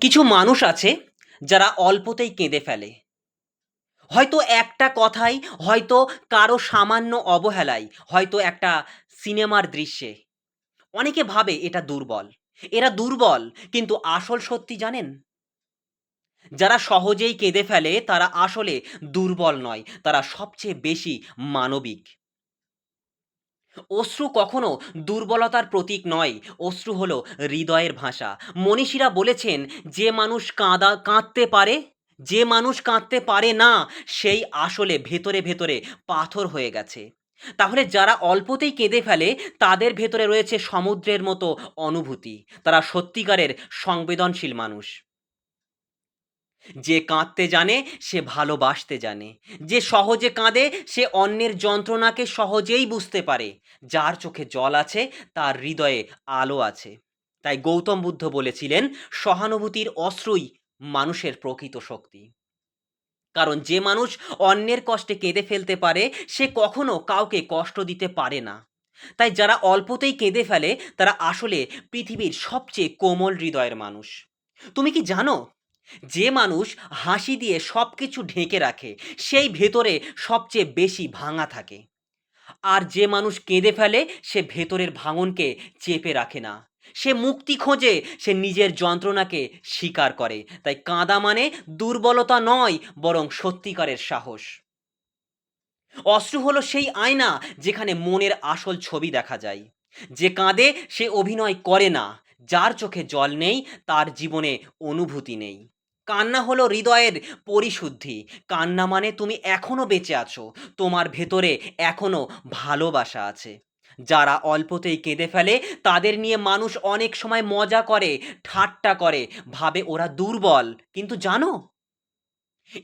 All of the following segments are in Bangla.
কিছু মানুষ আছে যারা অল্পতেই কেঁদে ফেলে। হয়তো একটা কথাই, হয়তো কারো সামান্য অবহেলায়, হয়তো একটা সিনেমার দৃশ্যে। অনেকে ভাবে এটা দুর্বল। এরা দুর্বল, কিন্তু আসল সত্যি জানেন? যারা সহজেই কেঁদে ফেলে তারা আসলে দুর্বল নয়, তারা সবচেয়ে বেশি মানবিক। অশ্রু কখনো দুর্বলতার প্রতীক নয়, অশ্রু হলো হৃদয়ের ভাষা। মনীষীরা বলেছেন, যে মানুষ কাঁদতে পারে, যে মানুষ কাঁদতে পারে না, সেই আসলে ভেতরে ভেতরে পাথর হয়ে গেছে। তাহলে যারা অল্পতেই কেঁদে ফেলে তাদের ভেতরে রয়েছে সমুদ্রের মতো অনুভূতি। তারা সত্যিকারের সংবেদনশীল মানুষ। যে কাঁদতে জানে সে ভালোবাসতে জানে। যে সহজে কাঁদে সে অন্যের যন্ত্রণাকে সহজেই বুঝতে পারে। যার চোখে জল আছে তার হৃদয়ে আলো আছে। তাই গৌতম বুদ্ধ বলেছিলেন, সহানুভূতির অশ্রুই মানুষের প্রকৃত শক্তি। কারণ যে মানুষ অন্যের কষ্টে কেঁদে ফেলতে পারে সে কখনো কাউকে কষ্ট দিতে পারে না। তাই যারা অল্পতেই কেঁদে ফেলে তারা আসলে পৃথিবীর সবচেয়ে কোমল হৃদয়ের মানুষ। তুমি কি জানো, যে মানুষ হাসি দিয়ে সবকিছু ঢেকে রাখে সেই ভেতরে সবচেয়ে বেশি ভাঙা থাকে। আর যে মানুষ কেঁদে ফেলে সে ভেতরের ভাঙনকে চেপে রাখে না। সে মুক্তি খোঁজে, সে নিজের যন্ত্রণাকে স্বীকার করে। তাই কাঁদা মানে দুর্বলতা নয়, বরং সত্যিকারের সাহস। অশ্রু হলো সেই আয়না যেখানে মনের আসল ছবি দেখা যায়। যে কাঁদে সে অভিনয় করে না। যার চোখে জল নেই তার জীবনে অনুভূতি নেই। কান্না হলো হৃদয়ের পরিশুদ্ধি। কান্না মানে তুমি এখনো বেঁচে আছো, তোমার ভেতরে এখনো ভালোবাসা আছে। যারা অল্পতেই কেঁদে ফেলে তাদের নিয়ে মানুষ অনেক সময় মজা করে, ঠাট্টা করে, ভাবে ওরা দুর্বল। কিন্তু জানো,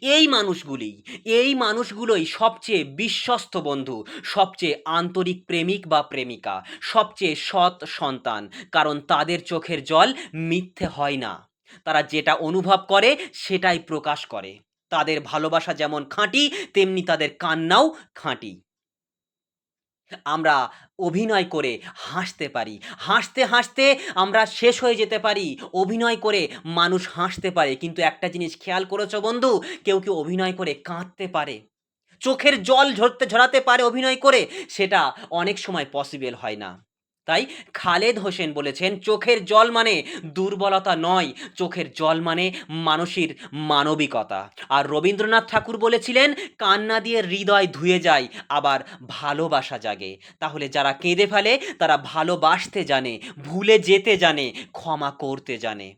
এই মানুষগুলি এই মানুষগুলোই সবচেয়ে বিশ্বস্ত বন্ধু, সবচেয়ে আন্তরিক প্রেমিক বা প্রেমিকা, সবচেয়ে সৎ সন্তান। কারণ তাদের চোখের জল মিথ্যে হয় না। তারা যেটা অনুভব করে সেটাই প্রকাশ করে। তাদের ভালোবাসা যেমন খাঁটি, তেমনি তাদের কান্নাও খাঁটি। আমরা অভিনয় করে হাসতে পারি। হাসতে, হাসতে আমরা শেষ হয়ে যেতে পারি। অভিনয় করে মানুষ হাসতে পারে। কিন্তু একটা জিনিস খেয়াল করেছো বন্ধু? কেউ অভিনয় করে কাঁদতে পারে। চোখের জল ঝরাতে পারে অভিনয় করে। সেটা অনেক সময় পসিবল হয় না। তাই খালেদ হোসেন বলেছেন, চোখের জল মানে দুর্বলতা নয়, চোখের জল মানে মানুষের মানবিকতা। আর রবীন্দ্রনাথ ঠাকুর বলেছিলেন, কান্না দিয়ে হৃদয় ধুয়ে যায়, আবার ভালোবাসা জাগে। তাহলে যারা কেঁদে ফেলে তারা ভালোবাসতে জানে, ভুলে যেতে জানে, ক্ষমা করতে জানে।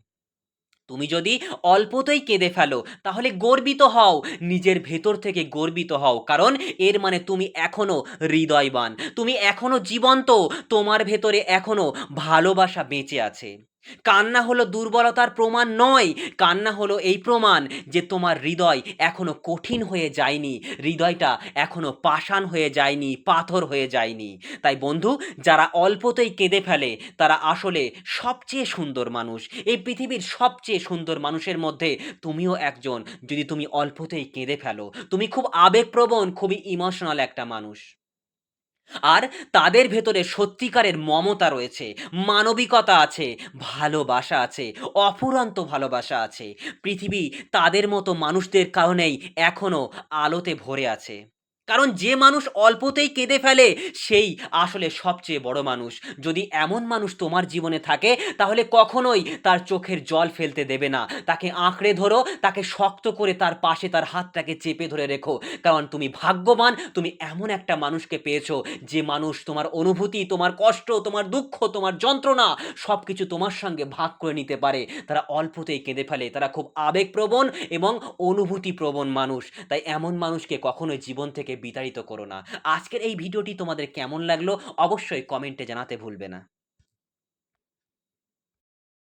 তুমি যদি অল্পতেই কেঁদে ফেলো তাহলে গর্বিত হও, নিজের ভেতর থেকে গর্বিত হও। কারণ এর মানে তুমি এখনো হৃদয়বান, তুমি এখনো জীবন্ত, তোমার ভেতরে এখনো ভালোবাসা বেঁচে আছে। কান্না হলো দুর্বলতার প্রমাণ নয়, কান্না হলো এই প্রমাণ যে তোমার হৃদয় এখনো কঠিন হয়ে যায়নি, হৃদয়টা এখনো পাষাণ হয়ে যায়নি, পাথর হয়ে যায়নি। তাই বন্ধু, যারা অল্পতেই কেঁদে ফেলে তারা আসলে সবচেয়ে সুন্দর মানুষ। এই পৃথিবীর সবচেয়ে সুন্দর মানুষের মধ্যে তুমিও একজন। যদি তুমি অল্পতেই কেঁদে ফেলো, তুমি খুব আবেগপ্রবণ, খুবই ইমোশনাল একটা মানুষ। আর তাদের ভেতরে সত্যিকারের মমতা রয়েছে, মানবিকতা আছে, ভালোবাসা আছে, অফুরন্ত ভালোবাসা আছে। পৃথিবী তাদের মতো মানুষদের কারণেই এখনো আলোতে ভরে আছে। কারণ যে মানুষ অল্পতেই কেঁদে ফেলে সেই আসলে সবচেয়ে বড় মানুষ। যদি এমন মানুষ তোমার জীবনে থাকে তাহলে কখনোই তার চোখের জল ফেলতে দেবে না। তাকে আঁকড়ে ধরো, তাকে শক্ত করে তার পাশে তার হাতটাকে চেপে ধরে রেখো। কারণ তুমি ভাগ্যবান, তুমি এমন একটা মানুষকে পেয়েছো যে মানুষ তোমার অনুভূতি, তোমার কষ্ট, তোমার দুঃখ, তোমার যন্ত্রণা সবকিছু তোমার সঙ্গে ভাগ করে নিতে পারে। তারা অল্পতেই কেঁদে ফেলে, তারা খুব আবেগপ্রবণ এবং অনুভূতিপ্রবণ মানুষ। তাই এমন মানুষকে কখনোই জীবন থেকে বিতাড়িত করো না। আজকের এই ভিডিওটি তোমাদের কেমন লাগলো অবশ্যই কমেন্টে জানাতে ভুলবে না।